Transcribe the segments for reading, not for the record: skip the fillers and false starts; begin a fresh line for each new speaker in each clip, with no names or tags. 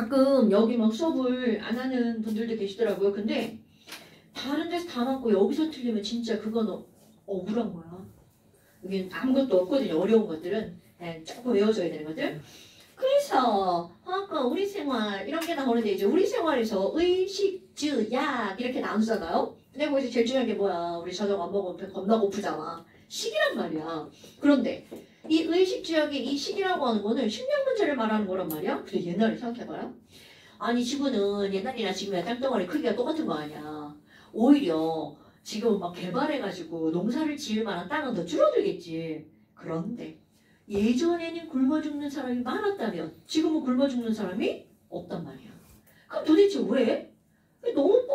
가끔 여기 막 수업을 안 하는 분들도 계시더라고요. 근데 다른 데서 다 맞고 여기서 틀리면 진짜 그건 억울한 거야. 여기는 아무것도 없거든요. 어려운 것들은 그냥 조금 외워줘야 되는 것들. 그래서 아까 우리 생활 이런 게 나오는데 이제 우리 생활에서 의식, 주, 약 이렇게 나누잖아요. 근데 거기서 제일 중요한 게 뭐야? 우리 저녁 안 먹으면 겁나 고프잖아. 식이란 말이야. 그런데 이 의식, 주약의 이 식이라고 하는 거는 식량 문제를 말하는 거란 말이야. 근데 옛날에 생각해봐요. 아니 지구는 옛날이나 지금이나 땅덩어리 크기가 똑같은 거 아니야. 오히려 지금 막 개발해가지고 농사를 지을 만한 땅은 더 줄어들겠지. 그런데 예전에는 굶어 죽는 사람이 많았다면 지금은 굶어 죽는 사람이 없단 말이야. 그럼 도대체 왜? 너무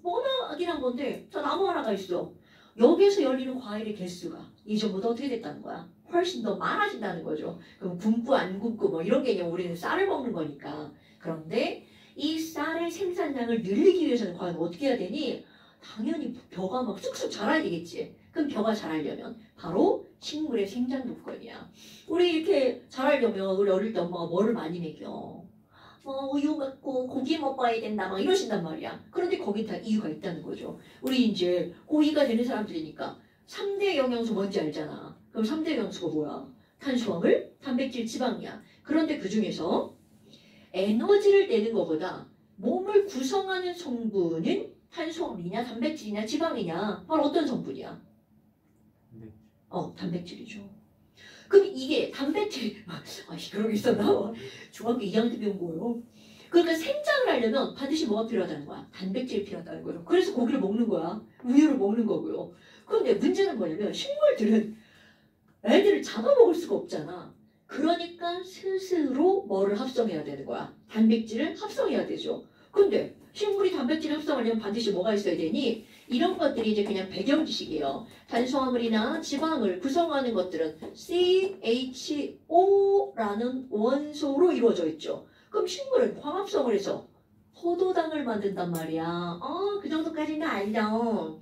뻔하기란 건데 저 나무 하나가 있어. 여기에서 열리는 과일의 개수가 예전보다 어떻게 됐다는 거야? 훨씬 더 많아진다는 거죠. 그럼 굶고 안 굶고 뭐 이런 개념 우리는 쌀을 먹는 거니까. 그런데 이 쌀의 생산량을 늘리기 위해서는 과연 어떻게 해야 되니? 당연히 벼가 막 쑥쑥 자라야 되겠지. 그럼 벼가 자라려면 바로 식물의 생장 조건이야. 우리 이렇게 자라려면 우리 어릴 때 엄마가 뭐를 많이 먹여? 우유 먹고 고기 먹어야 된다 막 이러신단 말이야. 그런데 거긴 다 이유가 있다는 거죠. 우리 이제 고2가 되는 사람들이니까 3대 영양소 뭔지 알잖아. 그럼 3대 영양소가 뭐야? 탄수화물, 단백질, 지방이야. 그런데 그 중에서 에너지를 내는 것보다 몸을 구성하는 성분은 탄수화물이냐 단백질이냐 지방이냐 바로 어떤 성분이야? 단백질이죠. 그럼 이게 단백질 그런 게 있었나? 중학교 2학년 때 배운 거예요. 그러니까 생장을 하려면 반드시 뭐가 필요하다는 거야? 단백질이 필요하다는 거죠. 그래서 고기를 먹는 거야. 우유를 먹는 거고요. 그런데 문제는 뭐냐면 식물들은 애들을 잡아먹을 수가 없잖아. 그러니까 스스로 뭐를 합성해야 되는 거야? 단백질을 합성해야 되죠. 근데 식물이 단백질을 합성하려면 반드시 뭐가 있어야 되니? 이런 것들이 이제 그냥 배경 지식이에요. 탄수화물이나 지방을 구성하는 것들은 CHO라는 원소로 이루어져 있죠. 그럼 식물은 광합성을 해서 포도당을 만든단 말이야. 그 정도까지는 알죠.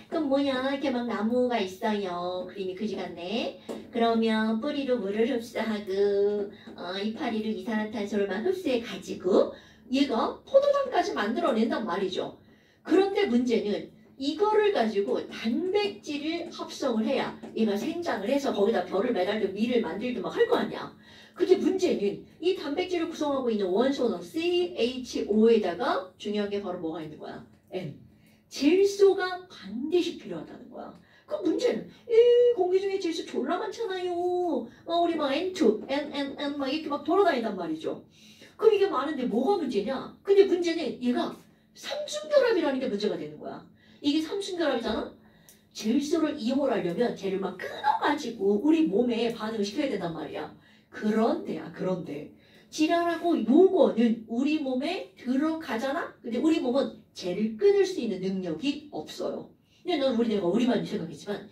그럼 뭐냐? 이렇게 막 나무가 있어요. 그림이 그지 같네. 그러면 뿌리로 물을 흡수하고 이파리로 이산화탄소를 막 흡수해가지고 얘가 포도당까지 만들어낸단 말이죠. 그런데 문제는 이거를 가지고 단백질을 합성을 해야 얘가 생장을 해서 거기다 벼를 매달고 밀을 만들고 막 할 거 아니야. 근데 문제는 이 단백질을 구성하고 있는 원소는 CHO에다가 중요한 게 바로 뭐가 있는 거야? N. 질소가 반드시 필요하다는 거야. 그 문제는 공기 중에 질소 졸라 많잖아요. 우리 막 N2, N 막 이렇게 막 돌아다닌단 말이죠. 그럼 이게 많은데 뭐가 문제냐? 근데 문제는 얘가 삼중결합이라는 게 문제가 되는 거야. 이게 삼중결합이잖아? 질소를 이용을 하려면 걔를 막 끊어가지고 우리 몸에 반응을 시켜야 된단 말이야. 그런데 지랄하고 요거는 우리 몸에 들어가잖아? 근데 우리 몸은 쟤를 끊을 수 있는 능력이 없어요. 근데 내가 우리만 생각했지만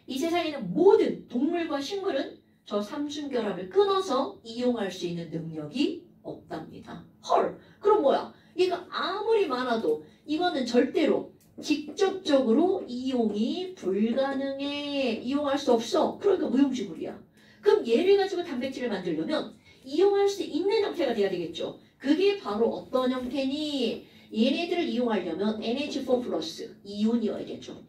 이 세상에는 모든 동물과 식물은 저 삼중결합을 끊어서 이용할 수 있는 능력이 없답니다. 헐, 그럼 뭐야? 얘가 아무리 많아도 이거는 절대로 직접적으로 이용이 불가능해. 이용할 수 없어. 그러니까 무용지물이야. 그럼 얘를 가지고 단백질을 만들려면 이용할 수 있는 형태가 돼야 되겠죠. 그게 바로 어떤 형태니? 얘네들을 이용하려면 NH4 플러스 이온이어야겠죠.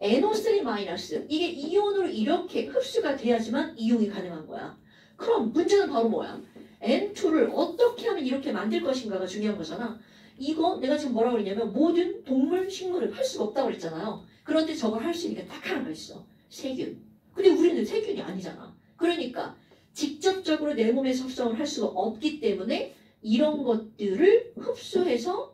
NO3 마이너스 이게 이온으로 이렇게 흡수가 돼야지만 이용이 가능한 거야. 그럼 문제는 바로 뭐야? N2를 어떻게 하면 이렇게 만들 것인가가 중요한 거잖아. 이거 내가 지금 뭐라고 그랬냐면 모든 동물, 식물을 할 수가 없다고 그랬잖아요. 그런데 저걸 할 수 있는 게 딱 하나가 있어. 세균. 근데 우리는 세균이 아니잖아. 그러니까 직접적으로 내 몸에서 합성을 할 수가 없기 때문에 이런 것들을 흡수해서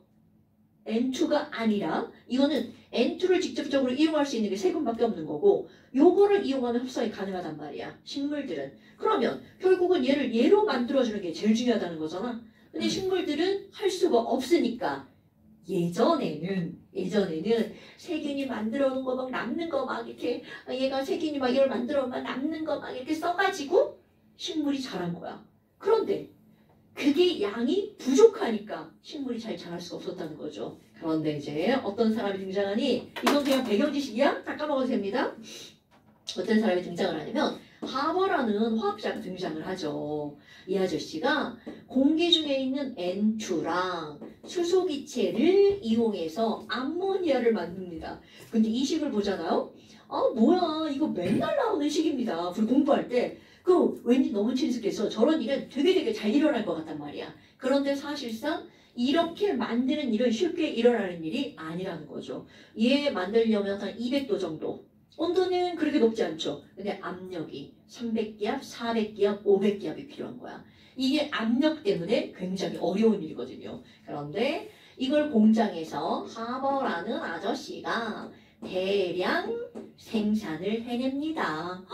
N2가 아니라 이거는 N2를 직접적으로 이용할 수 있는 게 세균밖에 없는 거고 요거를 이용하면 합성이 가능하단 말이야. 식물들은. 그러면 결국은 얘를 얘로 만들어주는 게 제일 중요하다는 거잖아. 근데 식물들은 할 수가 없으니까 예전에는 세균이 만들어 놓은 거 막 남는 거 막 이렇게 얘가 세균이 막 이걸 만들어 막 남는 거 막 이렇게 써가지고 식물이 자란 거야. 그런데 그게 양이 부족하니까 식물이 잘 자랄 수가 없었다는 거죠. 그런데 이제 어떤 사람이 등장하니 이건 그냥 배경 지식이야? 다 까먹어도 됩니다. 어떤 사람이 등장을 하냐면 하버라는 화학자가 등장을 하죠. 이 아저씨가 공기 중에 있는 N2랑 수소기체를 이용해서 암모니아를 만듭니다. 근데 이 식을 보잖아요. 아 뭐야 이거 맨날 나오는 식입니다. 우리 공부할 때. 그 왠지 너무 친숙해서 저런 일은 되게 잘 일어날 것 같단 말이야. 그런데 사실상 이렇게 만드는 일은 쉽게 일어나는 일이 아니라는 거죠. 얘 만들려면 한 200도 정도. 온도는 그렇게 높지 않죠. 근데 압력이 300기압, 400기압, 500기압이 필요한 거야. 이게 압력 때문에 굉장히 어려운 일이거든요. 그런데 이걸 공장에서 하버라는 아저씨가 대량 생산을 해냅니다.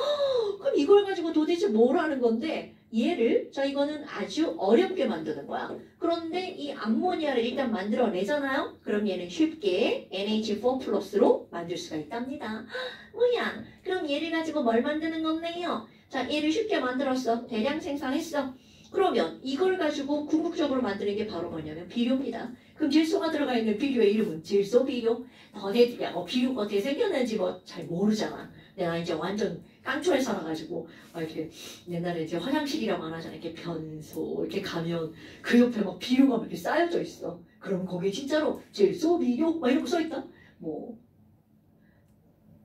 그럼 이걸 가지고 도대체 뭘 하는 건데 얘를 자 이거는 아주 어렵게 만드는 거야. 그런데 이 암모니아를 일단 만들어내잖아요. 그럼 얘는 쉽게 NH4 플러스로 만들 수가 있답니다. 뭐야? 그럼 얘를 가지고 뭘 만드는 건데요? 자 얘를 쉽게 만들었어. 대량 생산했어. 그러면 이걸 가지고 궁극적으로 만드는 게 바로 뭐냐면 비료입니다. 그럼 질소가 들어가 있는 비료의 이름은 질소비료. 너네들이 뭐 비료가 어떻게 생겼는지 뭐 잘 모르잖아. 내가 이제 완전 깡초에 살아가지고 막 이렇게 옛날에 이제 화장실이라고 안 하잖아. 이렇게 변소 이렇게 가면 그 옆에 막 비료가 막 이렇게 쌓여져 있어. 그럼 거기에 진짜로 질소비료 막 이렇게 써있다. 뭐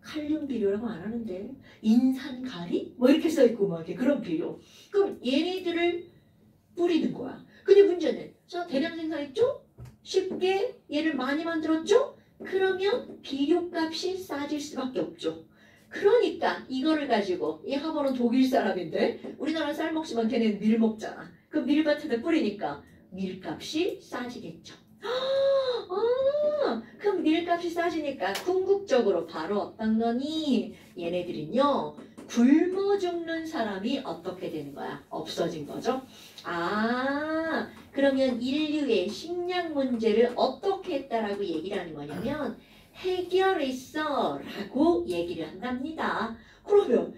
칼륨 비료라고 안 하는데 인산가리 뭐 이렇게 써있고 막 이렇게 그런 비료. 그럼 얘네들을 뿌리는 거야. 근데 문제는 자 대량 생산했죠? 쉽게 얘를 많이 만들었죠? 그러면 비료값이 싸질 수밖에 없죠. 그러니까 이거를 가지고 이 하버는 독일 사람인데 우리나라 쌀 먹지만 걔네는 밀 먹잖아. 그 밀밭에다 뿌리니까 밀값이 싸지겠죠. 그럼 밀값이 싸지니까 궁극적으로 바로 어떤 거니? 얘네들은요. 굶어 죽는 사람이 어떻게 되는 거야? 없어진 거죠. 그러면 인류의 식량 문제를 어떻게 했다라고 얘기를 하는 거냐면 해결했어 라고 얘기를 한답니다. 그러면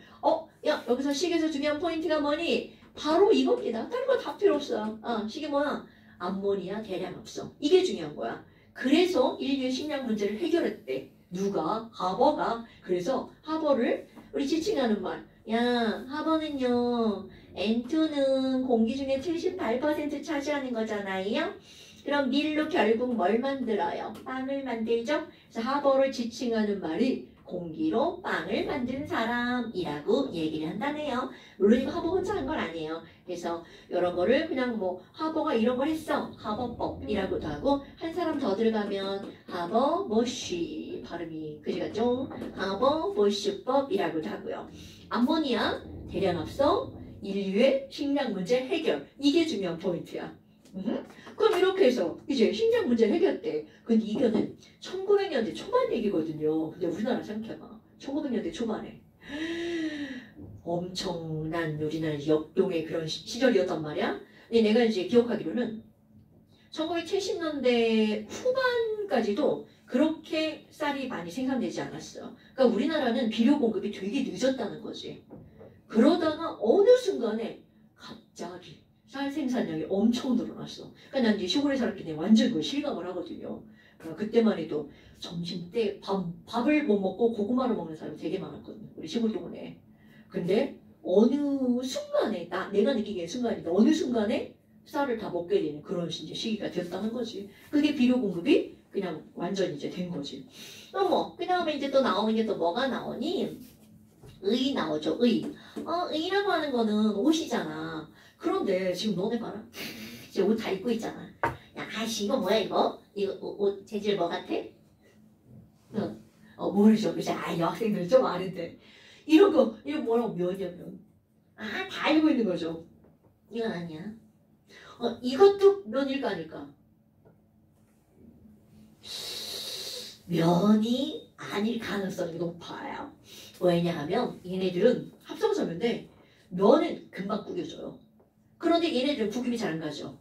야 여기서 식에서 중요한 포인트가 뭐니? 바로 이겁니다. 다른 거 다 필요 없어. 식이 뭐야? 암모니아 대량 합성. 이게 중요한 거야. 그래서 인류의 식량 문제를 해결했대. 누가? 하버가. 그래서 하버를 우리 지칭하는 말. 야 하버는요. N2는 공기 중에 78% 차지하는 거잖아요. 그럼 밀로 결국 뭘 만들어요? 빵을 만들죠. 그래서 하버를 지칭하는 말이 공기로 빵을 만든 사람이라고 얘기를 한다네요. 물론 이거 하버 혼자 한 건 아니에요. 그래서 이런 거를 그냥 뭐 하버가 이런 걸 했어. 하버법이라고도 하고 한 사람 더 들어가면 하버 모쉬 발음이 그지 같죠? 하버 모쉬법이라고도 하고요. 암모니아 대량 합성 인류의 식량 문제 해결 이게 중요한 포인트야. 그럼 이렇게 해서 이제 식량 문제를 해결했대. 근데 이거는 1900년대 초반 얘기거든요. 근데 우리나라 생각해봐. 1900년대 초반에 엄청난 우리나라 역동의 그런 시절이었단 말이야. 근데 내가 이제 기억하기로는 1970년대 후반까지도 그렇게 쌀이 많이 생산되지 않았어. 그러니까 우리나라는 비료 공급이 되게 늦었다는 거지. 그러다가 어느 순간에 갑자기 쌀 생산량이 엄청 늘어났어. 그러니까 난 이제 시골에 살았기 때문에 완전 그 실감을 하거든요. 그때만 해도 점심 때 밥을 못 먹고 고구마를 먹는 사람이 되게 많았거든요. 우리 시골 동네. 근데 어느 순간에 내가 느끼기엔 순간인데 어느 순간에 쌀을 다 먹게 되는 그런 이제 시기가 됐다는 거지. 그게 비료 공급이 그냥 완전 이제 된 거지. 그 다음에 이제 또 나오는 게 또 뭐가 나오니? 의 나오죠. 의라고 하는 거는 옷이잖아. 그런데 지금 너네 봐라. 이제 옷 다 입고 있잖아. 야, 아이씨 이거 뭐야 이거? 이거 옷 재질 뭐 같아? 모르죠. 그치? 여학생들 좀 아는데. 이거 뭐라고 면이면. 다 알고 있는 거죠. 이건 아니야. 이것도 면일까 아닐까? 면이 아닐 가능성이 높아요. 왜냐하면 얘네들은 합성섬유인데 면은 금방 구겨져요. 그런데 얘네들은 구김이 잘 안 가죠.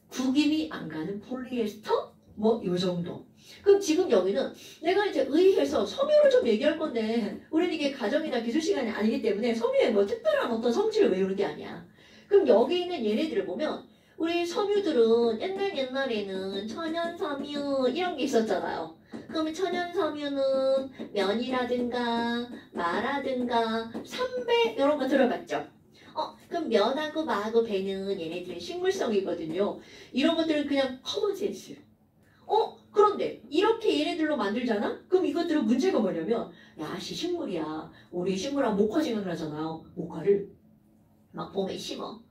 구김이 안 가는 폴리에스터? 뭐 요 정도. 그럼 지금 여기는 내가 이제 의해서 섬유를 좀 얘기할 건데 우리는 이게 가정이나 기술 시간이 아니기 때문에 섬유의 뭐 특별한 어떤 성질을 외우는 게 아니야. 그럼 여기 있는 얘네들을 보면 우리 섬유들은 옛날에는 천연 섬유 이런 게 있었잖아요. 그러면 천연섬유는 면이라든가 마라든가 삼배 이런 거 들어봤죠? 그럼 면하고 마하고 배는 얘네들은 식물성이거든요. 이런 것들은 그냥 커먼센스. 그런데 이렇게 얘네들로 만들잖아? 그럼 이것들은 문제가 뭐냐면 야, 식물이야. 우리 식물하고 목화 생각나잖아요. 목화를 막 봄에 심어.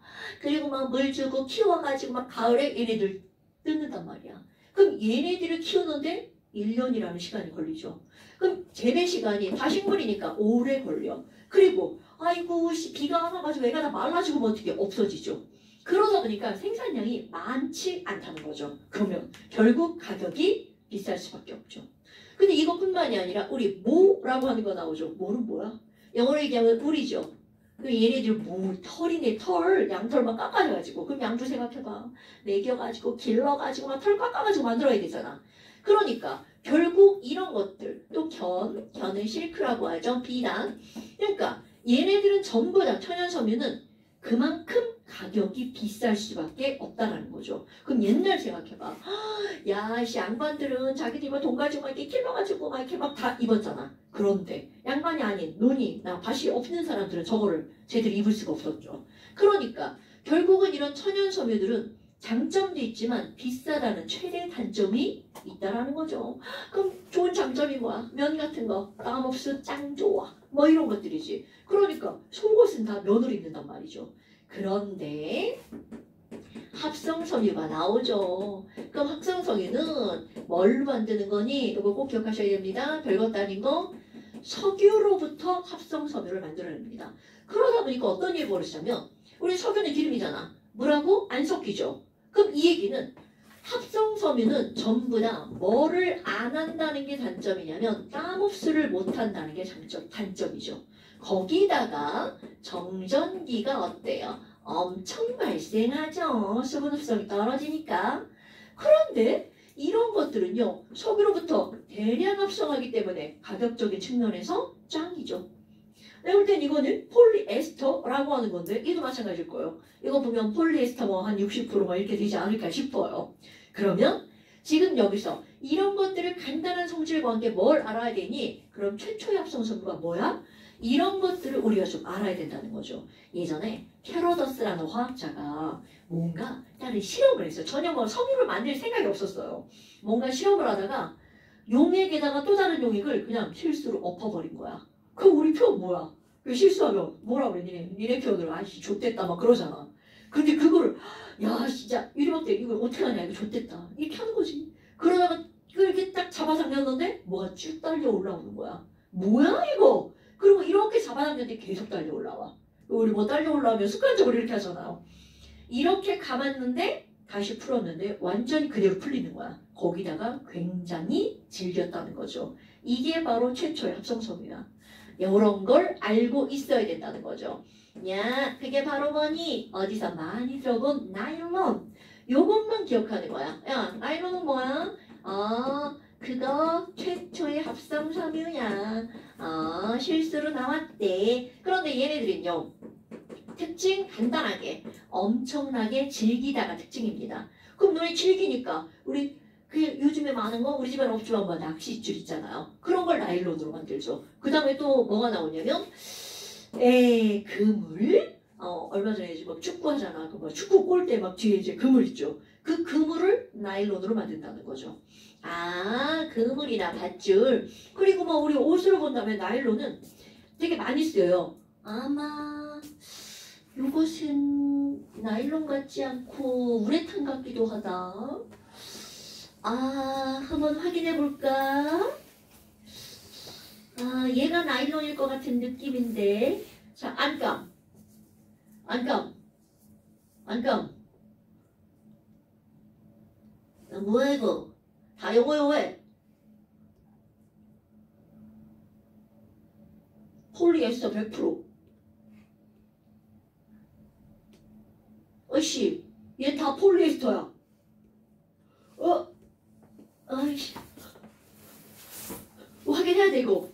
그리고 막 물 주고 키워가지고 막 가을에 얘네들 뜯는단 말이야. 그럼 얘네들을 키우는데 1년이라는 시간이 걸리죠. 그럼 재배 시간이 다 식물이니까 오래 걸려. 그리고 아이고 비가 와가지고 애가 다 말라지고 뭐 어떻게 없어지죠. 그러다 보니까 생산량이 많지 않다는 거죠. 그러면 결국 가격이 비쌀 수밖에 없죠. 근데 이것뿐만이 아니라 우리 모라고 하는 거 나오죠. 모는 뭐야? 영어로 얘기하면 물이죠. 얘네들 뭐 털이네 털 양털 막 깎아가지고 그럼 양주 생각해봐 매겨가지고 길러가지고 막 털 깎아가지고 만들어야 되잖아. 그러니까 결국 이런 것들 또 견은 실크라고 하죠. 비단. 그러니까 얘네들은 전부 다 천연섬유는 그만큼 가격이 비쌀 수밖에 없다라는 거죠. 그럼 옛날 생각해봐. 야, 이 양반들은 자기들 뭐 돈 가지고 막 이렇게 길러가지고 막 이렇게 막 다 입었잖아. 그런데 양반이 아닌 눈이나 밭이 없는 사람들은 저거를 제대로 입을 수가 없었죠. 그러니까 결국은 이런 천연섬유들은 장점도 있지만 비싸다는 최대 단점이 있다라는 거죠. 그럼 좋은 장점이 뭐야? 면 같은 거, 땀없어 짱 좋아. 뭐 이런 것들이지. 그러니까 속옷은 다 면으로 입는단 말이죠. 그런데 합성섬유가 나오죠. 그럼 합성섬유는 뭘로 만드는 거니? 이거 꼭 기억하셔야 됩니다. 별것도 아닌 거. 석유로부터 합성섬유를 만들어냅니다. 그러다 보니까 어떤 일이 벌어지냐면 우리 석유는 기름이잖아. 물하고 안 섞이죠. 그럼 이 얘기는 합성섬유는 전부 다 뭐를 안 한다는 게 단점이냐면 땀흡수를 못 한다는 게 단점이죠. 거기다가 정전기가 어때요? 엄청 발생하죠. 수분 흡수성이 떨어지니까. 그런데 이런 것들은요. 석유로부터 대량 합성하기 때문에 가격적인 측면에서 짱이죠. 내가 볼 땐 이거는 폴리에스터라고 하는 건데 이도 마찬가지일 거예요. 이거 보면 폴리에스터 뭐 한 60%가 이렇게 되지 않을까 싶어요. 그러면 지금 여기서 이런 것들을 간단한 성질과 함께 뭘 알아야 되니? 그럼 최초의 합성섬유가 뭐야? 이런 것들을 우리가 좀 알아야 된다는 거죠. 예전에 캐로더스라는 화학자가 뭔가 다른 실험을 했어요. 전혀 뭐 섬유를 만들 생각이 없었어요. 뭔가 실험을 하다가 용액에다가 또 다른 용액을 그냥 실수로 엎어버린 거야. 그럼 우리 표현 뭐야? 실수하면 뭐라 그래? 니네 표현으로 아이씨 좆됐다 막 그러잖아. 근데 그거를 야 진짜 이리밖에 이걸 어떻게 하냐 이거 좆됐다 이렇게 하는 거지. 그러다가 이렇게 딱 잡아당겼는데 뭐가 쭉 딸려 올라오는 거야. 뭐야 이거? 그리고 이렇게 잡아당겼는데 계속 딸려 올라와. 우리 뭐 딸려 올라오면 습관적으로 이렇게 하잖아요. 이렇게 감았는데 다시 풀었는데 완전히 그대로 풀리는 거야. 거기다가 굉장히 질겼다는 거죠. 이게 바로 최초의 합성섬유야. 이런 걸 알고 있어야 된다는 거죠. 야, 그게 바로 뭐니? 어디서 많이 들어본 나일론. 요것만 기억하는 거야. 야, 나일론은 뭐야? 그거 최초의 합성섬유야. 실수로 나왔대. 그런데 얘네들은요. 특징 간단하게 엄청나게 질기다가 특징입니다. 그럼 너희 질기니까 우리 그 요즘에 많은 거 우리 집에는 없지만 뭐 낚싯줄 있잖아요. 그런 걸 나일론으로 만들죠. 그 다음에 또 뭐가 나오냐면 그물? 얼마 전에 지금 축구 하잖아. 그 뭐 축구 골 때 막 뒤에 이제 그물 있죠. 그 그물을 나일론으로 만든다는 거죠. 그물이나 밧줄. 그리고 뭐 우리 옷으로 본다면 나일론은 되게 많이 쓰여요. 아마 이것은 나일론 같지 않고 우레탄 같기도 하다. 한번 확인해 볼까? 얘가 나일론일 것 같은 느낌인데. 자, 안감. 뭐야 이거? 다 요거요 왜? 폴리에스터 100%. 어이씨, 얘 다 폴리에스터야. 아이씨. 확인해야 돼 이거.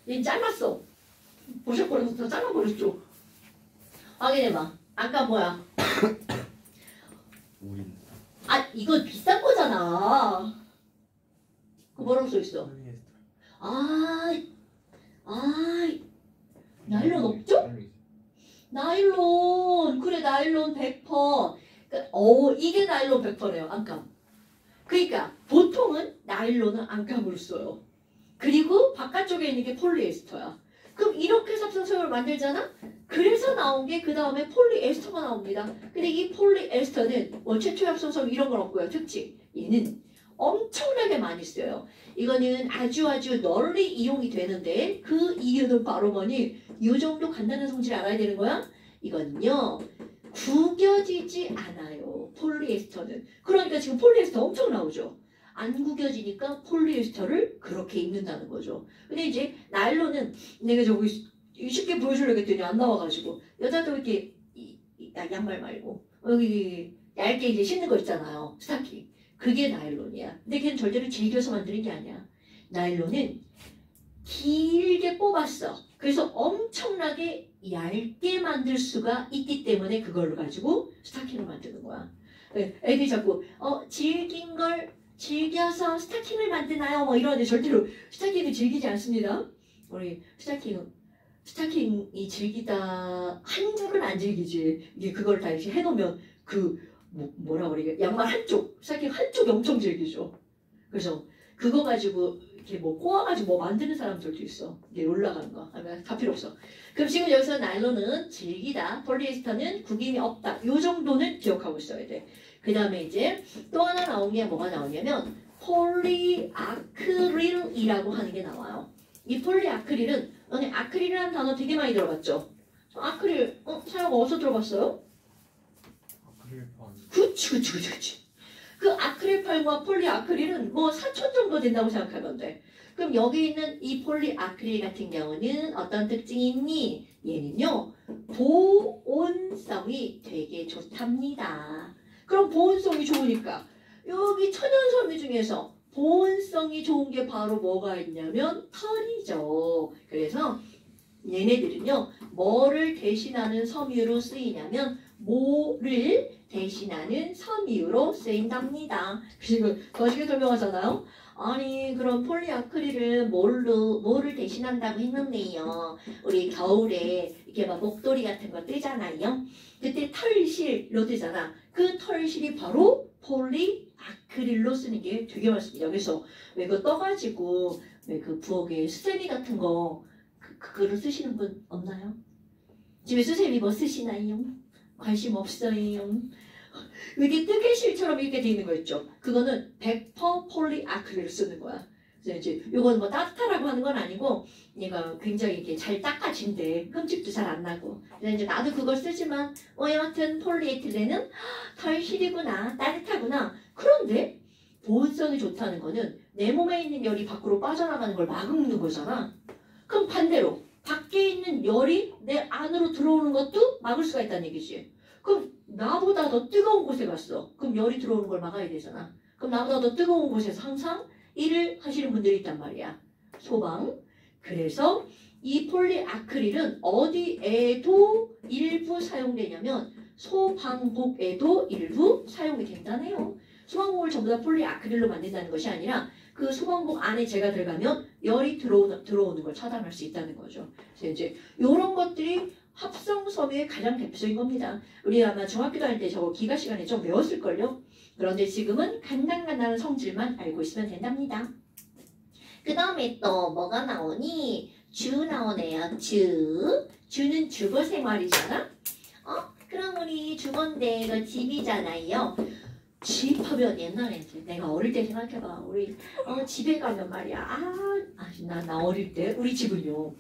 얘 잘랐어. 보셨거든요. 다 잘라버렸죠. 확인해봐. 아까 뭐야? 이거 비싼 거잖아. 그거 뭐라고 써있어? 나일론 없죠? 나일론. 그래, 나일론 100%. 이게 나일론 100%네요. 안감. 그러니까 보통은 나일론은 안감으로 써요. 그리고 바깥쪽에 있는 게 폴리에스터야. 그럼 이렇게 합성성을 만들잖아? 그래서 나온 게 그 다음에 폴리에스터가 나옵니다. 근데 이 폴리에스터는 최초의 합성성 이런 건 없고요. 특징. 얘는 엄청나게 많이 써요. 이거는 아주 널리 이용이 되는데 그 이유는 바로 뭐니? 이 정도 간단한 성질을 알아야 되는 거야? 이거는요. 구겨지지 않아요. 폴리에스터는. 그러니까 지금 폴리에스터 엄청 나오죠. 안 구겨지니까 폴리에스터를 그렇게 입는다는 거죠. 근데 이제 나일론은 내가 저기 쉽게 보여주려고 했더니 안 나와가지고 여자도 이렇게 양말 말고 여기 얇게 이제 신는 거 있잖아요. 스타킹. 그게 나일론이야. 근데 걔는 절대로 질겨서 만드는 게 아니야. 나일론은 길게 뽑았어. 그래서 엄청나게 얇게 만들 수가 있기 때문에 그걸 가지고 스타킹을 만드는 거야. 애들이 자꾸 질긴 걸 즐겨서 스타킹을 만드나요? 뭐 이러는데 절대로 스타킹을 즐기지 않습니다. 우리 스타킹이 즐기다 한 줄은 안 즐기지. 이게 그걸 다 이렇게 해놓으면 뭐라 그래? 양말 한쪽, 스타킹 한쪽이 엄청 즐기죠. 그래서 그거 가지고 이렇게 꼬아가지고 만드는 사람들도 있어. 이게 올라가는 거. 하면 다 필요 없어. 그럼 지금 여기서 나일론은 질기다, 폴리에스터는 구김이 없다. 요 정도는 기억하고 있어야 돼. 그 다음에 이제 또 하나 나온 게 뭐가 나오냐면 폴리아크릴이라고 하는 게 나와요. 이 폴리아크릴은 너네 아크릴이라는 단어 되게 많이 들어봤죠? 아크릴 사용 어디서 들어봤어요? 그치. 그 아크릴판과 폴리아크릴은 뭐 4천 정도 된다고 생각하면 돼. 그럼 여기 있는 이 폴리아크릴 같은 경우는 어떤 특징이 있니? 얘는요. 보온성이 되게 좋답니다. 그럼 보온성이 좋으니까 여기 천연섬유 중에서 보온성이 좋은 게 바로 뭐가 있냐면 털이죠. 그래서 얘네들은요. 뭐를 대신하는 섬유로 쓰이냐면 모를 대신하는 섬유로 쓰인답니다. 지금 거시기 설명하잖아요. 아니 그럼 폴리아크릴은 뭐를 대신한다고 했는데요. 우리 겨울에 이렇게 막 목도리 같은 거 뜨잖아요. 그때 털실로 뜨잖아. 그 털실이 바로 폴리아크릴로 쓰는 게 되게 많습니다. 그래서 왜 그거 떠가지고 왜 그 부엌에 수세미 같은 거 그거를 쓰시는 분 없나요? 집에 수세미 뭐 쓰시나요? 관심 없어요. 이게 뜨개실처럼 이렇게 돼 있는 거 있죠. 그거는 100% 폴리아크릴을 쓰는 거야. 그래서 이제 이건 뭐 따뜻하라고 하는 건 아니고 얘가 굉장히 이렇게 잘 닦아진대. 흠집도 잘 안 나고. 그래서 이제 나도 그걸 쓰지만 여하튼 폴리에틸렌은 털실이구나, 따뜻하구나. 그런데 보온성이 좋다는 거는 내 몸에 있는 열이 밖으로 빠져나가는 걸 막는 거잖아. 그럼 반대로 밖에 있는 열이 내 안으로 들어오는 것도 막을 수가 있다는 얘기지. 그럼 나보다 더 뜨거운 곳에 갔어. 그럼 열이 들어오는 걸 막아야 되잖아. 그럼 나보다 더 뜨거운 곳에서 항상 일을 하시는 분들이 있단 말이야. 소방. 그래서 이 폴리아크릴은 어디에도 일부 사용되냐면 소방복에도 일부 사용이 된다네요. 소방복을 전부 다 폴리아크릴로 만든다는 것이 아니라 그 소방복 안에 제가 들어가면 열이 들어오는 걸 차단할 수 있다는 거죠. 그래서 이제 이런 것들이 합성섬유의 가장 대표적인 겁니다. 우리 아마 중학교 다닐 때 저거 기가 시간에 좀 배웠을걸요? 그런데 지금은 간단한 성질만 알고 있으면 된답니다. 그 다음에 또 뭐가 나오니? 주 나오네요. 주는 주거 생활이잖아? 그럼 우리 주거인데 그 집이잖아요. 집 하면 옛날에 내가 어릴 때 생각해봐. 우리 집에 가면 말이야. 나 어릴 때 우리 집은요.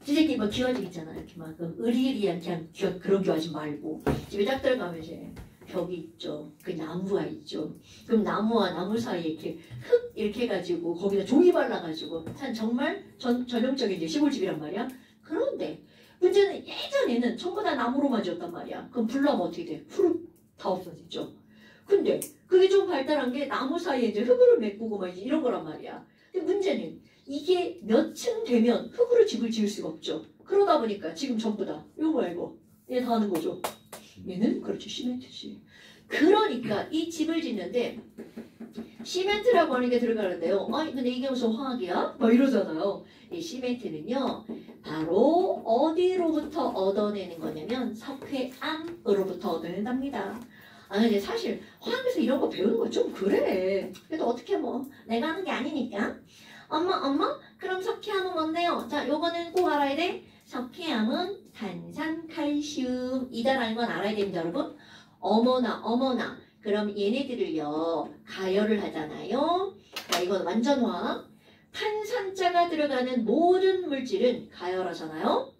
선생님 뭐 기와집 있잖아. 이렇게 막 으리으리한 그냥 그런 기와집 말고 집에 딱 들어가면 이제 벽이 있죠. 그 나무가 있죠. 그럼 나무와 나무 사이에 이렇게 흙 이렇게 해가지고 거기다 종이 발라가지고 산 정말 전형적인 이제 시골집이란 말이야. 그런데 문제는 예전에는 전부 다 나무로만 지었단 말이야. 그럼 불나면 어떻게 돼? 후룩 다 없어지죠. 근데 그게 좀 발달한 게 나무 사이에 이제 흙으로 메꾸고 막 이런 거란 말이야. 근데 문제는 이게 몇 층 되면 흙으로 집을 지을 수가 없죠. 그러다 보니까 지금 전부 다 이거 뭐야 이거 얘 다 하는 거죠. 얘는 그렇지 시멘트지. 그러니까 이 집을 짓는데 시멘트라고 하는 게 들어가는데요. 아니 근데 이게 무슨 화학이야? 막 이러잖아요. 이 시멘트는요. 바로 어디로부터 얻어내는 거냐면 석회암으로부터 얻어낸답니다. 아 근데 사실 화학에서 이런 거 배우는 거 좀 그래. 그래도 어떻게 뭐 내가 하는 게 아니니까. 엄마 그럼 석회암은 뭔데요? 자 요거는 꼭 알아야 돼. 석회암은 탄산칼슘이다라는 건 알아야 됩니다 여러분. 어머나 그럼 얘네들을요 가열을 하잖아요. 자 이건 완전 화학. 탄산자가 들어가는 모든 물질은 가열하잖아요.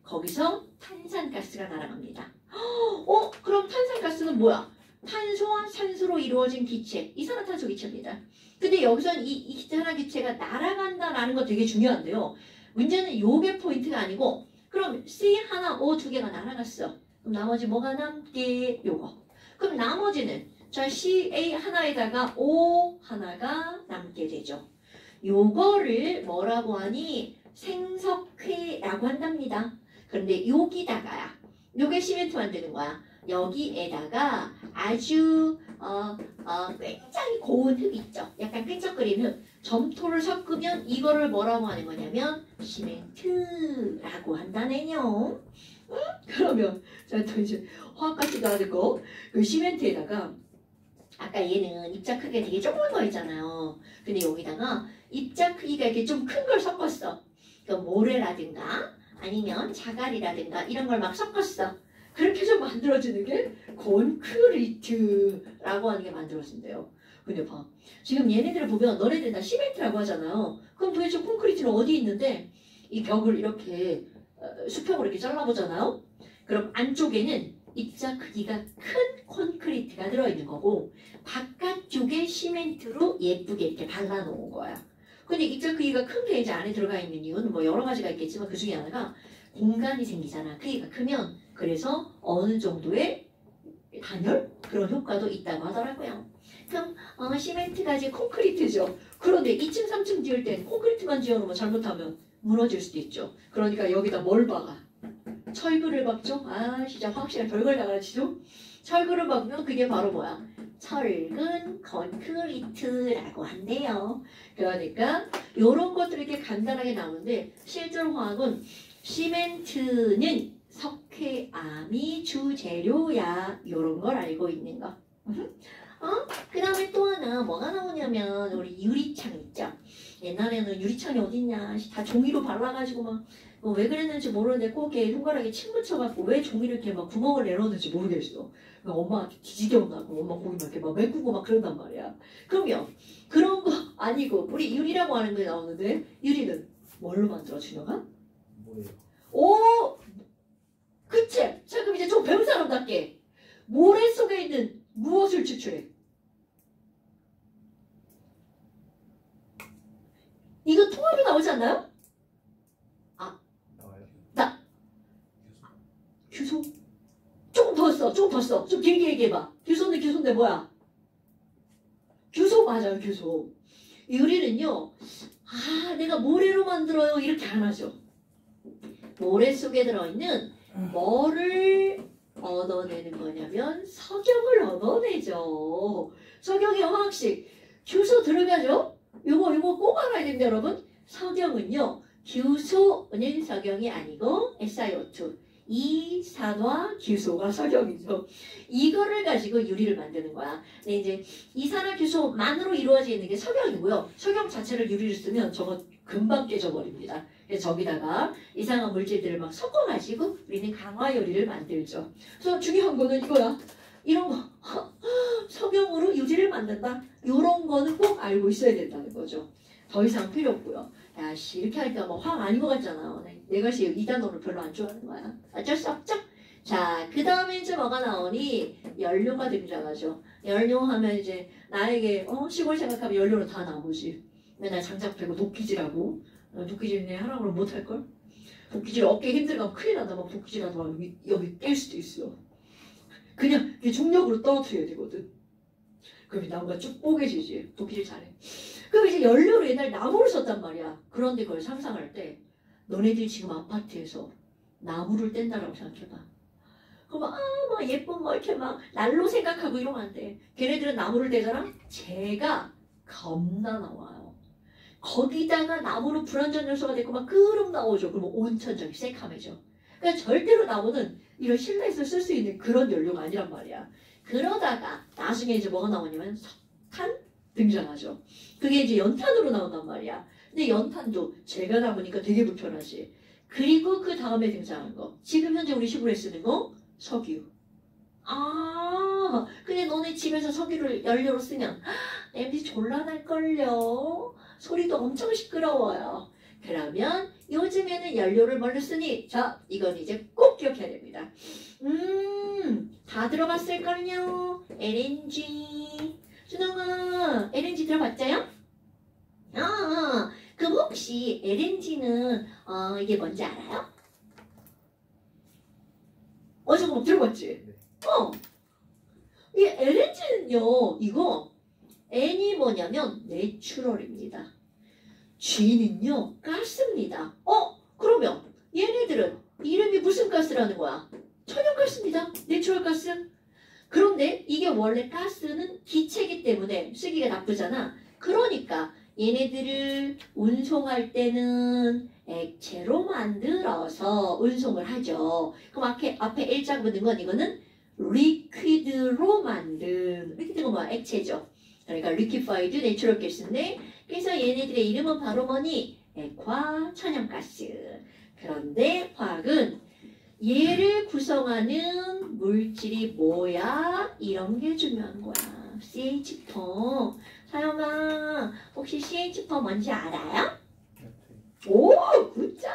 거기서 탄산가스가 날아갑니다. 그럼 탄산가스는 뭐야? 탄소와 산소로 이루어진 기체, 이산화탄소 기체입니다. 근데 여기선 이 이산화기체가 날아간다라는 거 되게 중요한데요. 문제는 요게 포인트가 아니고 그럼 C 하나, O 두 개가 날아갔어. 그럼 나머지 뭐가 남게? 요거. 그럼 나머지는 자 CA 하나에다가 O 하나가 남게 되죠. 요거를 뭐라고 하니? 생석회라고 한답니다. 그런데 여기다가야 요게 시멘트 만드는 거야. 여기에다가 아주 굉장히 고운 흙 있죠. 약간 끈적거리는 흙. 점토를 섞으면 이거를 뭐라고 하는 거냐면 시멘트라고 한다네요. 그러면 자 또 이제 화학 같지도 않은 거 그 시멘트에다가 아까 얘는 입자 크기가 되게 조그만 거 있잖아요. 근데 여기다가 입자 크기가 이렇게 좀 큰 걸 섞었어. 그 모래라든가 아니면 자갈이라든가 이런 걸 막 섞었어. 그렇게 해서 만들어지는 게 콘크리트라고 하는 게 만들어진대요. 근데 봐. 지금 얘네들을 보면 너네들 다 시멘트라고 하잖아요. 그럼 도대체 콘크리트는 어디 있는데 이 벽을 이렇게 수평으로 이렇게 잘라보잖아요. 그럼 안쪽에는 입자 크기가 큰 콘크리트가 들어있는 거고 바깥쪽에 시멘트로 예쁘게 이렇게 발라놓은 거야. 근데 입자 크기가 큰 게 이제 안에 들어가 있는 이유는 뭐 여러 가지가 있겠지만 그 중에 하나가 공간이 생기잖아. 크기가 크면. 그래서 어느 정도의 단열? 그런 효과도 있다고 하더라고요. 그럼 시멘트가 이제 콘크리트죠. 그런데 2층, 3층 지을 땐 콘크리트만 지어놓으면 잘못하면 무너질 수도 있죠. 그러니까 여기다 뭘 박아? 철근을 박죠? 아 진짜 화학시간 별걸 다 가르치죠? 철근을 박으면 그게 바로 뭐야? 철근 콘크리트라고 한대요. 그러니까 이런 것들이 이렇게 간단하게 나오는데 실제로 화학은 시멘트는 석회암이 주재료야. 이런 걸 알고 있는 거. 그 다음에 또 하나 뭐가 나오냐면 우리 유리창 있죠. 옛날에는 유리창이 어딨냐 다 종이로 발라가지고 막 왜 그랬는지 모르는데 꼭에 손가락에 침 묻혀갖고 왜 종이를 이렇게 막 구멍을 내놓는지 모르겠어. 엄마한테 뒤지게 혼나고 엄마 거기 막 이렇게 막 메꾸고 막 그런단 말이야. 그러면 그런 거 아니고 우리 유리라고 하는 게 나오는데 유리는 뭘로 만들어 준영아?
뭐예요?
오! 그치? 자 그럼 이제 좀 배운 사람답게 모래 속에 있는 무엇을 추출해? 이거 통합이 나오지 않나요?
나와요?
규소? 조금 더 써. 좀 길게 얘기해봐. 규소인데 뭐야? 규소 맞아요, 규소. 유리는요, 내가 모래로 만들어요. 이렇게 안 하죠. 모래 속에 들어있는 뭐를 얻어내는 거냐면 석영을 얻어내죠. 석영의 화학식. 규소 들어가죠? 요거 꼭 알아야 됩니다, 여러분. 석영은요, 규소는 석영이 아니고 SiO2. 이산화 규소가 석영이죠. 이거를 가지고 유리를 만드는 거야. 근데 이제 이산화규소만으로 이루어져 있는 게 석영이고요. 석영 자체를 유리를 쓰면 저거 금방 깨져버립니다. 그래서 저기다가 이상한 물질들을 막 섞어가지고 우리는 강화유리를 만들죠. 그래서 중요한 거는 이거야. 이런 거 석영으로 유리를 만든다. 이런 거는 꼭 알고 있어야 된다는 거죠. 더 이상 필요 없고요. 야씨 이렇게 하니까 뭐 화학 아닌 것 같잖아. 내가 이 단어를 별로 안 좋아하는 거야. 어쩔 수 없죠. 자, 그 다음에 이제 뭐가 나오니 연료가 등장하죠. 연료하면 이제 나에게 시골 생각하면 연료는 다 나무지. 맨날 장작 패고 도끼질하고 도끼질 내 하라고 그러면 못할걸? 도끼질 어깨 힘들면 큰일 난다. 막 도끼질하다 막 여기 깰 수도 있어. 그냥 이게 중력으로 떨어뜨려야 되거든. 그럼 나무가 쭉 뽀개지지. 도끼질 잘해. 그럼 이제 연료로 옛날 나무를 썼단 말이야. 그런데 그걸 상상할 때 너네들이 지금 아파트에서 나무를 뗀다라고 생각해봐. 그럼 막 예쁜 거 이렇게 막 날로 생각하고 이러면 안 돼. 걔네들은 나무를 떼잖아? 쟤가 겁나 나와요. 거기다가 나무로 불완전 요소가 되고 막 끄름 나오죠. 그러면 온천적이 새카매져. 그러니까 절대로 나무는 이런 실내에서 쓸 수 있는 그런 연료가 아니란 말이야. 그러다가 나중에 이제 뭐가 나오냐면 석탄 등장하죠. 그게 이제 연탄으로 나온단 말이야. 근데 연탄도 제가 나무니까 되게 불편하지. 그리고 그 다음에 등장한 거. 지금 현재 우리 시골에 쓰는 거 석유. 아, 근데 너네 집에서 석유를 연료로 쓰면 냄새 졸라 날걸요. 소리도 엄청 시끄러워요. 그러면 요즘에는 연료를 뭘로 쓰니? 자, 이건 이제 꼭 기억해야 됩니다. 다 들어봤을걸요? LNG. 준영아, LNG 들어봤자요? 그럼 혹시 LNG는 이게 뭔지 알아요? 잠깐만 들어봤지?
네.
이 LNG는요, 이거 N이 뭐냐면 내추럴입니다. G는요, 가스입니다. 그러면 얘네들은 이름이 무슨 가스라는 거야? 천연가스입니다. 내추럴 가스. 그런데 이게 원래 가스는 기체이기 때문에 쓰기가 나쁘잖아. 그러니까 얘네들을 운송할 때는 액체로 만들어서 운송을 하죠. 그럼 앞에 L자 붙는 건 이거는 리퀴드로 만든, 리퀴드가 뭐야? 액체죠. 그러니까 liquefied natural gas인데, 그래서 얘네들의 이름은 바로 뭐니? 액화 천연가스. 그런데 화학은 얘를 구성하는 물질이 뭐야? 이런 게 중요한 거야. CH4. 사영아, 혹시 CH4 뭔지 알아요? 오, 굿잡!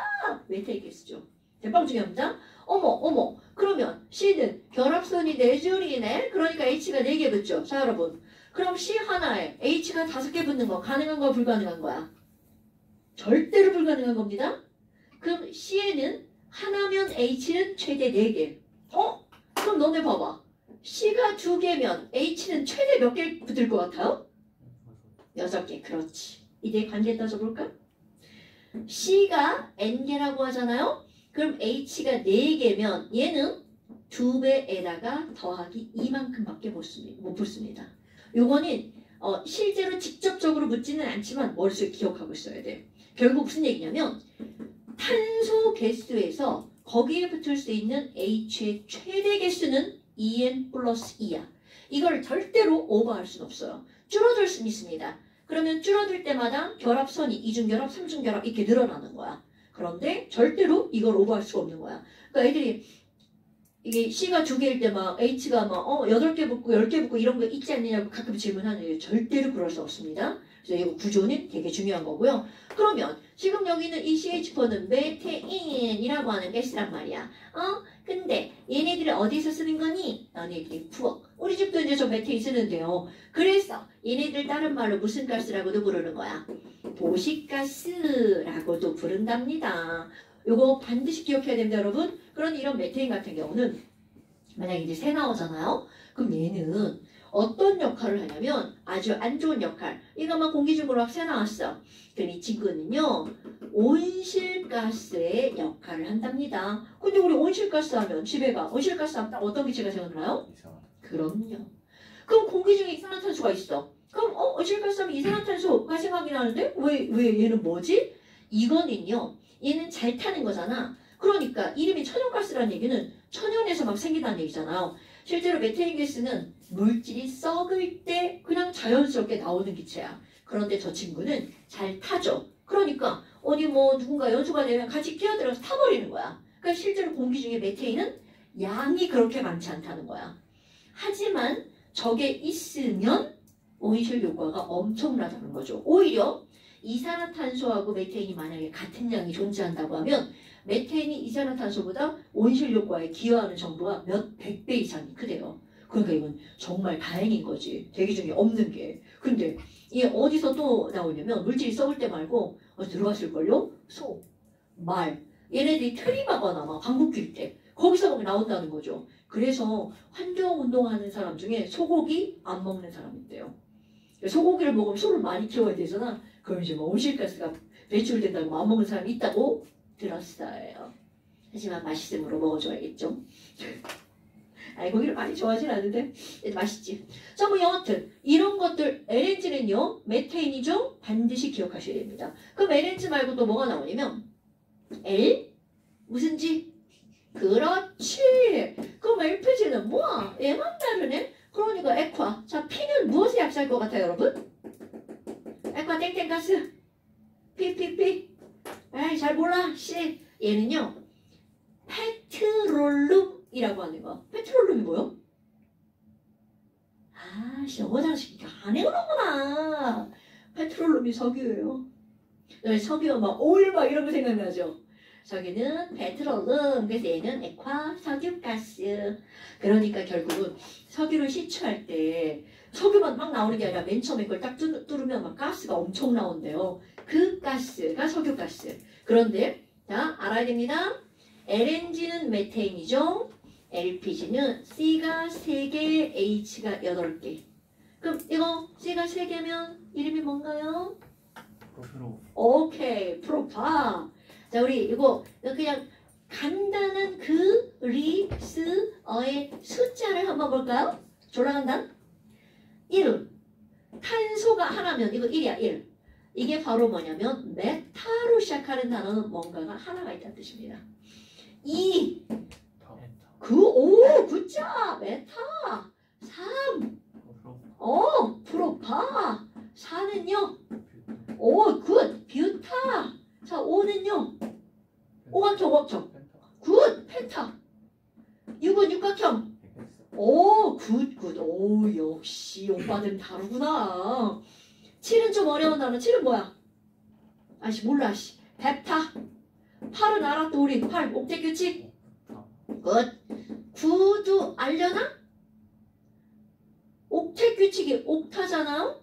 메테이크스죠. 대빵 중요합니다. 어머. 그러면 C는 결합선이 4줄이네? 그러니까 H가 4개 붙죠. 자, 여러분. 그럼 C 하나에 H가 5개 붙는 거 가능한 거야, 불가능한 거야? 절대로 불가능한 겁니다. 그럼 C에는 하나면 H는 최대 4개. 그럼 너네 봐봐. C가 2개면 H는 최대 몇 개 붙을 것 같아요? 6개. 그렇지. 이제 관계 따져볼까? C가 N개라고 하잖아요? 그럼 H가 4개면 얘는 2배에다가 더하기 2만큼밖에 못 붙습니다. 요거는 실제로 직접적으로 묻지는 않지만 머릿속에 기억하고 있어야 돼. 결국 무슨 얘기냐면 탄소 개수에서 거기에 붙을 수 있는 H의 최대 개수는 2N 플러스 2야. 이걸 절대로 오버할 수는 없어요. 줄어들 수는 있습니다. 그러면 줄어들 때마다 결합선이 2중결합, 3중결합 이렇게 늘어나는 거야. 그런데 절대로 이걸 오버할 수가 없는 거야. 그러니까 애들이 이게 C가 2개일 때 막 H가 막 8개 붙고 10개 붙고 이런 거 있지 않느냐고 가끔 질문하는데 절대로 그럴 수 없습니다. 그래서 이거 구조는 되게 중요한 거고요. 그러면 지금 여기는 이 CH4는 메테인이라고 하는 가스란 말이야. 근데 얘네들을 어디서 쓰는 거니? 너네들이 부엌. 우리 집도 이제 저 메테인 쓰는데요. 그래서 얘네들 다른 말로 무슨 가스라고도 부르는 거야? 도시가스라고도 부른답니다. 요거 반드시 기억해야 됩니다, 여러분. 그런 이런 메테인 같은 경우는 만약에 이제 새 나오잖아요. 그럼 얘는 어떤 역할을 하냐면 아주 안 좋은 역할. 이거만 공기 중으로 막 새 나왔어. 그럼 이 친구는요. 온실가스의 역할을 한답니다. 근데 우리 온실가스 하면 집에가 온실가스 하면 딱 어떤 기체가 생각나요? 그럼요. 그럼 공기 중에 이산화탄소가 있어. 그럼 온실가스 하면 이산화탄소가 생각이 나는데 왜 얘는 뭐지? 이거는요. 얘는 잘 타는 거잖아. 그러니까 이름이 천연가스라는 얘기는 천연에서 막 생긴다는 얘기잖아요. 실제로 메테인 가스는 물질이 썩을 때 그냥 자연스럽게 나오는 기체야. 그런데 저 친구는 잘 타죠. 그러니까 어디 뭐 누군가 연소가 되면 같이 끼어들어서 타버리는 거야. 그러니까 실제로 공기 중에 메테인은 양이 그렇게 많지 않다는 거야. 하지만 저게 있으면 온실 효과가 엄청나다는 거죠. 오히려 이산화탄소하고 메테인이 만약에 같은 양이 존재한다고 하면 메테인이 이산화탄소보다 온실 효과에 기여하는 정도가 몇 100배 이상이 크대요. 그러니까 이건 정말 다행인 거지. 대기 중에 없는 게. 근데 이게 어디서 또 나오냐면 물질이 썩을 때 말고 들어갔을걸요? 소, 말. 얘네들이 트림하거나 막 방귀 낄 때 거기서 막 나온다는 거죠. 그래서 환경운동하는 사람 중에 소고기 안 먹는 사람이 있대요. 소고기를 먹으면 소를 많이 키워야 되잖아. 그럼 이제 뭐 온실가스가 배출된다고 안 먹는 사람이 있다고 들었어요. 하지만 맛있음으로 먹어줘야겠죠. 아니 고기를 많이 좋아하진 않는데 맛있지. 자, 뭐 여하튼 이런 것들 LNG는요 메테인이죠. 반드시 기억하셔야 됩니다. 그럼 LNG 말고 또 뭐가 나오냐면 L 무슨 G? 그렇지. 그럼 LPG는 뭐야? 얘만 다르네. 그러니까 액화. 자, P는 무엇에 합치할 것 같아요, 여러분? 액화 땡땡가스. P. 에이, 잘 몰라. C. 얘는요. 페트롤룸이라고 하는 거. 페트롤룸이 뭐요? 아, 영어 장식 안 해오는구나. 페트롤룸이 석유예요. 석유 막 오일 막 이런 거 생각나죠? 저기는 페트롤룸, 그래서 얘는 액화 석유가스. 그러니까 결국은 석유를 시추할 때 석유만 막 나오는 게 아니라 맨 처음에 그걸 딱 뚫으면 막 가스가 엄청 나온대요. 그 가스가 석유가스. 그런데 자 알아야 됩니다. LNG는 메테인이죠. LPG는 C가 3개, H가 8개. 그럼 이거 C가 3개면 이름이 뭔가요? 오케이, 프로파. 자, 우리 이거 그냥 간단한 그리스어의 숫자를 한번 볼까요? 졸라간단 1은 탄소가 하나면 이거 1이야 1. 이게 바로 뭐냐면 메타로 시작하는 단어는 뭔가가 하나가 있다는 뜻입니다. 2 굿자 메타. 3 프로파. 4는요 굿 뷰타. 자 5는요 오각형 굿 펜타. 6은 육각형 굿. 역시 오빠들은 다르구나. 7은 좀 어려운 단어. 7은 뭐야? 아씨 몰라 씨. 벡타. 8은 알아 또 우리 8 옥텟 규칙. 굿. 9도 알려나? 옥텟 규칙이 옥타잖아요.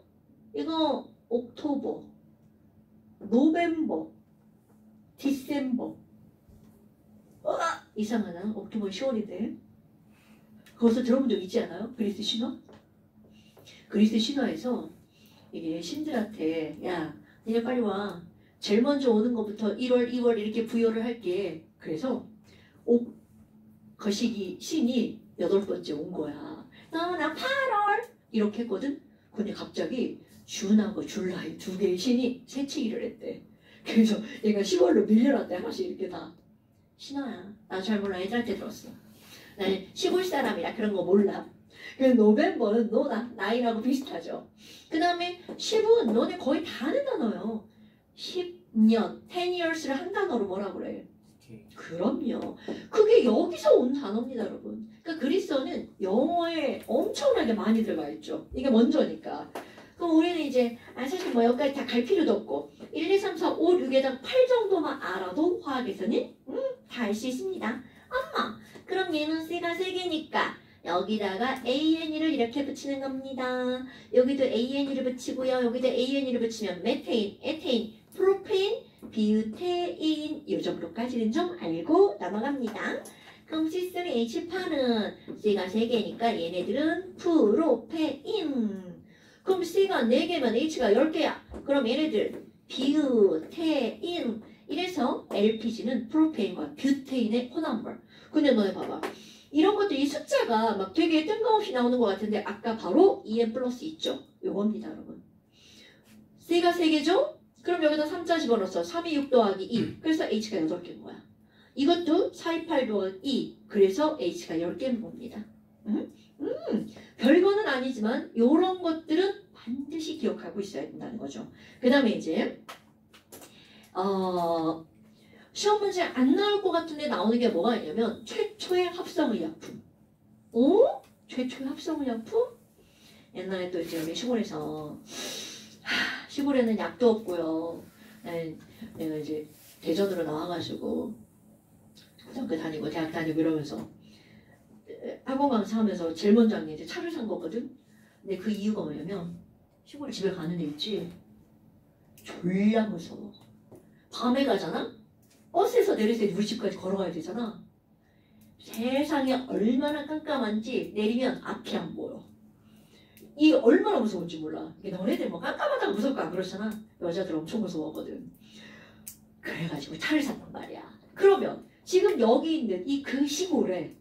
이거 옥토버, 노벰버, 디셈버. 이상하나? 옥토버 10월인데. 거기서 들어본 적 있지 않아요? 그리스 신화? 그리스 신화에서 이게 신들한테 야 니네 빨리 와. 제일 먼저 오는 것부터 1월, 2월 이렇게 부여를 할게. 그래서 거시기 신이 8번째 온 거야. 나 8월 이렇게 했거든. 근데 갑자기 준하고 줄라이 2개의 신이 새치기를 했대. 그래서 얘가 10월로 밀려났대. 하나씩 이렇게 다. 신화야. 나 잘 몰라. 애들한테 들었어. 나는 시골 사람이라 그런 거 몰라. 그래서 노벰버는 너나 나이라고 비슷하죠. 그 다음에 10은 너네 거의 다 아는 단어예요. 10년, 10years를 한 단어로 뭐라 그래? 그럼요. 그게 여기서 온 단어입니다, 여러분. 그러니까 그리스어는 영어에 엄청나게 많이 들어가 있죠. 이게 먼저니까. 그럼 우리는 이제 사실 뭐 여기까지 다 갈 필요도 없고 1, 2, 3, 4, 5, 6에다 8 정도만 알아도 화학에서는 다 알 수 있습니다. 엄마, 그럼 얘는 C가 3개니까 여기다가 ANE를 이렇게 붙이는 겁니다. 여기도 ANE를 붙이고요. 여기도 ANE를 붙이면 메테인, 에테인, 프로페인, 뷰테인 이 정도까지는 좀 알고 넘어갑니다. 그럼 C3H8은 C가 3개니까 얘네들은 프로페인. 그럼 C가 4개면 H가 10개야. 그럼 얘네들 뷰테인. 이래서 LPG는 프로페인과 뷰테인의 혼합물. 근데 너네 봐봐. 이런 것들 이 숫자가 막 되게 뜬금없이 나오는 것 같은데 아까 바로 EN 플러스 있죠? 요겁니다, 여러분. C가 3개죠? 그럼 여기다 3자 집어넣었어. 3이 6 더하기 2. 그래서 H가 8개인 거야. 이것도 4, 2, 8 더하기 2. 그래서 H가 10개인 겁니다. 별거는 아니지만 이런 것들은 반드시 기억하고 있어야 된다는 거죠. 그 다음에 이제 시험 문제 안 나올 것 같은데 나오는 게 뭐가 있냐면 최초의 합성의약품. 최초의 합성의약품? 옛날에 또 이제 우리 시골에서 시골에는 약도 없고요. 내가 이제 대전으로 나와가지고 고등학교 다니고 대학 다니고 이러면서 학원 강사하면서 제일 먼저 한 게 이제 차를 산 거거든. 근데 그 이유가 뭐냐면 시골 집에 가는 데 있지. 졸라 무서워. 밤에 가잖아? 버스에서 내릴 때 우리 집까지 걸어가야 되잖아. 세상에 얼마나 깜깜한지 내리면 앞이 안 보여. 이게 얼마나 무서운지 몰라. 너네들 뭐 깜깜하다고 무섭고 안 그렇잖아. 여자들 엄청 무서워하거든. 그래가지고 차를 샀단 말이야. 그러면 지금 여기 있는 이 그 시골에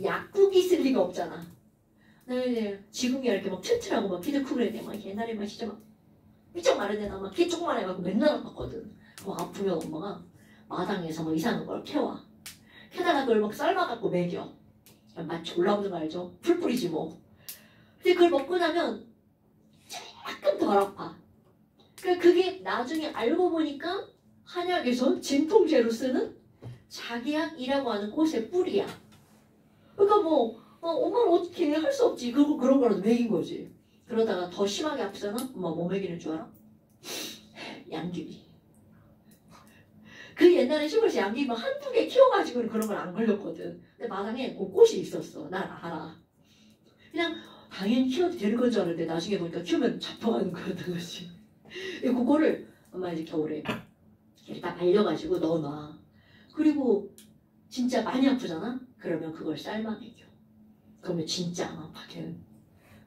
약국이 쓸 리가 없잖아. 네, 지금이야 이렇게 막 튼튼하고 막 키도 크고 그랬는데 막 옛날에 막 진짜 막 삐쩍 마른 애나 막 키 조그만 해갖고 맨날 아팠거든. 막 아프면 엄마가 마당에서 막 이상한 걸 캐와. 캐다가 그걸 막 삶아갖고 먹여. 맛 졸라 없는 거 알죠? 풀뿌리지 뭐. 근데 그걸 먹고 나면 조금 덜 아파. 그러니까 그게 나중에 알고 보니까 한약에서 진통제로 쓰는 작약이라고 하는 꽃의 뿌리야. 그러니까 뭐 엄마는 어떻게 할 수 없지. 그런 거라도 먹인 거지. 그러다가 더 심하게 아프잖아? 엄마 뭐 먹이는 줄 알아? 양귀비. 그 옛날에 시골에서 양귀비 한두 개 키워가지고는 그런 건 안 걸렸거든. 근데 마당에 그 꽃이 있었어. 난 알아. 그냥 당연히 키워도 되는 건 줄 알았는데 나중에 보니까 키우면 잡혀가는 거였던 거지. 그거를 엄마 이제 겨울에 이렇게 다 말려가지고 넣어놔. 그리고 진짜 많이 아프잖아? 그러면 그걸 삶아 먹여. 그러면 진짜 안 아파 걔는.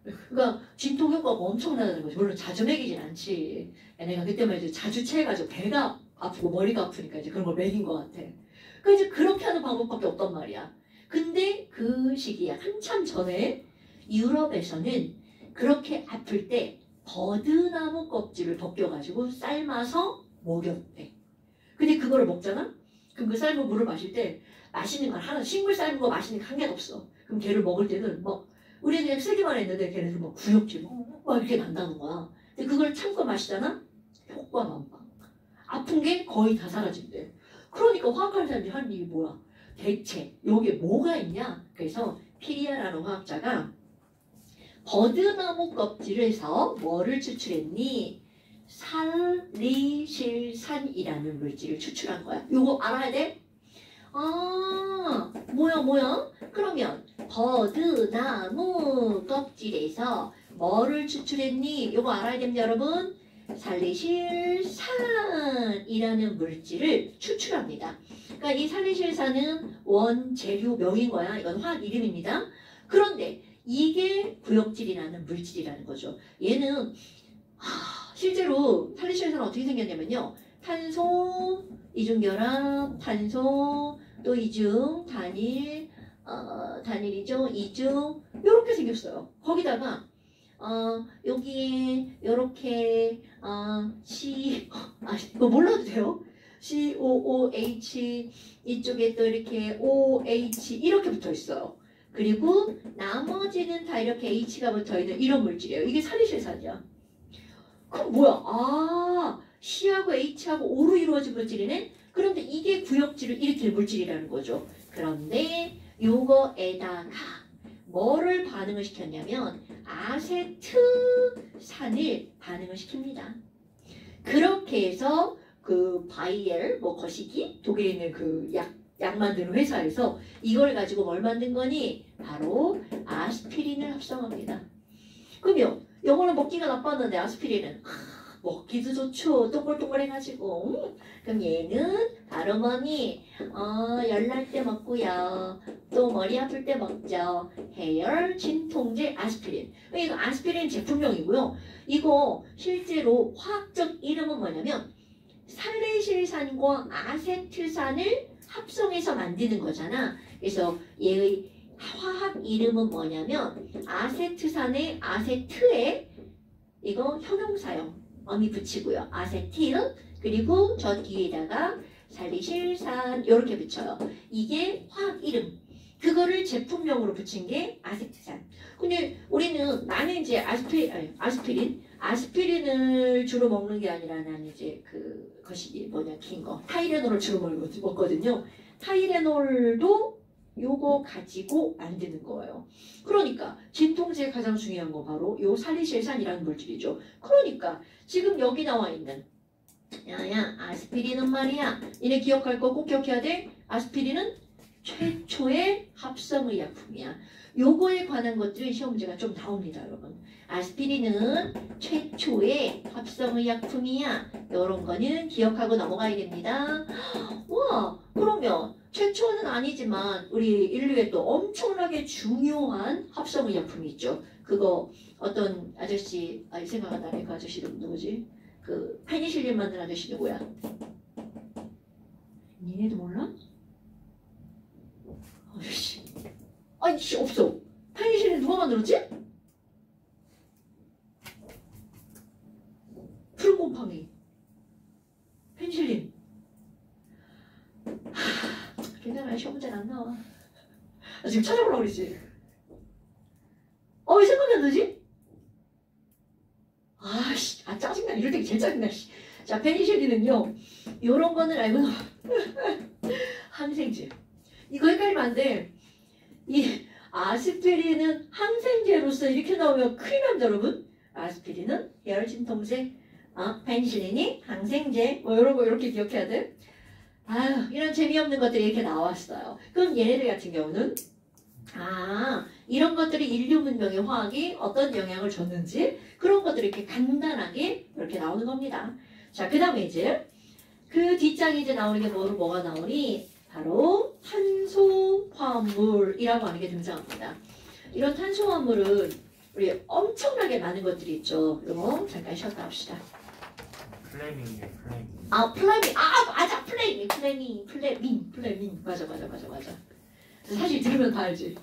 그러니까 진통 효과가 엄청나다는 거지. 물론 자주 먹이진 않지. 내가 그때만 이제 자주 체해가지고 배가 아프고 머리가 아프니까 이제 그런 걸 먹인 것 같아. 그러니까 이제 그렇게 하는 방법밖에 없단 말이야. 근데 그 시기에 한참 전에 유럽에서는 그렇게 아플 때 버드나무 껍질을 벗겨가지고 삶아서 먹였대. 근데 그거를 먹잖아? 그럼 그 삶은 물을 마실 때 맛있는 건 하나, 식물 삶은 거 맛있는 게 한 개도 없어. 그럼 걔를 먹을 때는 막 우리는 그냥 쓰기만 했는데 걔네들 막 구역질 막 이렇게 난다는 거야. 근데 그걸 참고 마시잖아? 효과 만방. 아픈 게 거의 다 사라진대. 그러니까 화학하는 사람들이 하는 일이 뭐야? 대체 여기에 뭐가 있냐? 그래서 피리아라는 화학자가 버드나무 껍질에서 뭐를 추출했니? 살리실산이라는 물질을 추출한 거야. 이거 알아야 돼? 아, 뭐야? 그러면 버드나무 껍질에서 뭐를 추출했니? 이거 알아야 됩니다, 여러분. 살리실산이라는 물질을 추출합니다. 그러니까 이 살리실산은 원재료명인 거야. 이건 화학 이름입니다. 그런데 이게 구역질이라는 물질이라는 거죠. 얘는 실제로 살리실산은 어떻게 생겼냐면요. 탄소, 이중결합, 탄소, 또 이중, 단일이죠. 이중, 요렇게 생겼어요. 거기다가 여기에 요렇게 이거 몰라도 돼요? COOH 이쪽에 또 이렇게 OH 이렇게 붙어 있어요. 그리고 나머지는 다 이렇게 H가 붙어 있는 이런 물질이에요. 이게 살리실산이야. 그럼 뭐야? C하고 H하고 O로 이루어진 물질이네? 그런데 이게 구역질을 일으킬 물질이라는 거죠. 그런데 요거에다가 뭐를 반응을 시켰냐면 아세트산을 반응을 시킵니다. 그렇게 해서 그 바이엘 거시기 독일에 있는 그 약 만드는 회사에서 이걸 가지고 뭘 만든 거니? 바로 아스피린을 합성합니다. 그럼요. 요거는 먹기가 나빴는데 아스피린은 먹기도 좋죠. 동글동글해가지고. 그럼 얘는 바로 뭐니? 열날 때 먹고요. 또 머리 아플 때 먹죠. 해열 진통제 아스피린. 이거 아스피린 제품명이고요. 이거 실제로 화학적 이름은 뭐냐면 살리실산과 아세트산을 합성해서 만드는 거잖아. 그래서 얘의 화학 이름은 뭐냐면 아세트산의 아세트에 이거 형용사형 어미 붙이고요. 아세틸 그리고 저 뒤에다가 살리실산 이렇게 붙여요. 이게 화학 이름. 그거를 제품명으로 붙인 게 아세트산. 근데 나는 이제 아스피린을 주로 먹는 게 아니라 나는 이제 그것이 긴 거. 타이레놀을 주로 먹거든요. 타이레놀도 요거 가지고 만드는 거예요. 그러니까 진통제에 가장 중요한 거 바로 요 살리실산이라는 물질이죠. 그러니까 지금 여기 나와 있는 아스피린은 말이야. 얘네 기억할 거 꼭 기억해야 돼. 아스피린은 최초의 합성의약품이야. 요거에 관한 것들이 시험 문제가 좀 나옵니다, 여러분. 아스피린은 최초의 합성의약품이야. 요런 거는 기억하고 넘어가야 됩니다. 와, 그러면 최초는 아니지만 우리 인류에 또 엄청나게 중요한 합성의약품이 있죠. 그거 어떤 아저씨, 생각 안 나네. 그 아저씨 이름 누구지? 그 페니실린 만든 아저씨 누구야? 니네도 몰라? 아저씨. 아니 없어. 페니실린 누가 만들었지? 푸른 곰팡이. 페니실린. 괜찮아. 시험 문제는 안 나와. 나 지금 찾아보려고 그랬지. 왜 생각이 안 나지? 짜증나. 이럴 때 제일 짜증나. 자, 페니실린은요. 요런 거는 알고 항생제. 이거 헷갈리면 안 돼. 이 아스피린은 항생제로서 이렇게 나오면 큰일 납니다, 여러분. 아스피린은 혈진통제, 페니실린이 항생제, 뭐 이런 거 이렇게 기억해야 돼. 이런 재미없는 것들이 이렇게 나왔어요. 그럼 얘네들 같은 경우는 이런 것들이 인류 문명의 화학이 어떤 영향을 줬는지 그런 것들이 이렇게 간단하게 이렇게 나오는 겁니다. 자, 그 다음에 이제 그 뒷장에 이제 나오는 게 뭐가 나오니? 바로 탄소화물이라고 하는 게 등장합니다. 이런 탄소화물은 우리 엄청나게 많은 것들이 있죠. 이거 잠깐 쉬었다 합시다.
플레밍이에요, 플레밍.
플레밍. 맞아. 플레밍. 맞아. 사실 들으면 다 알지.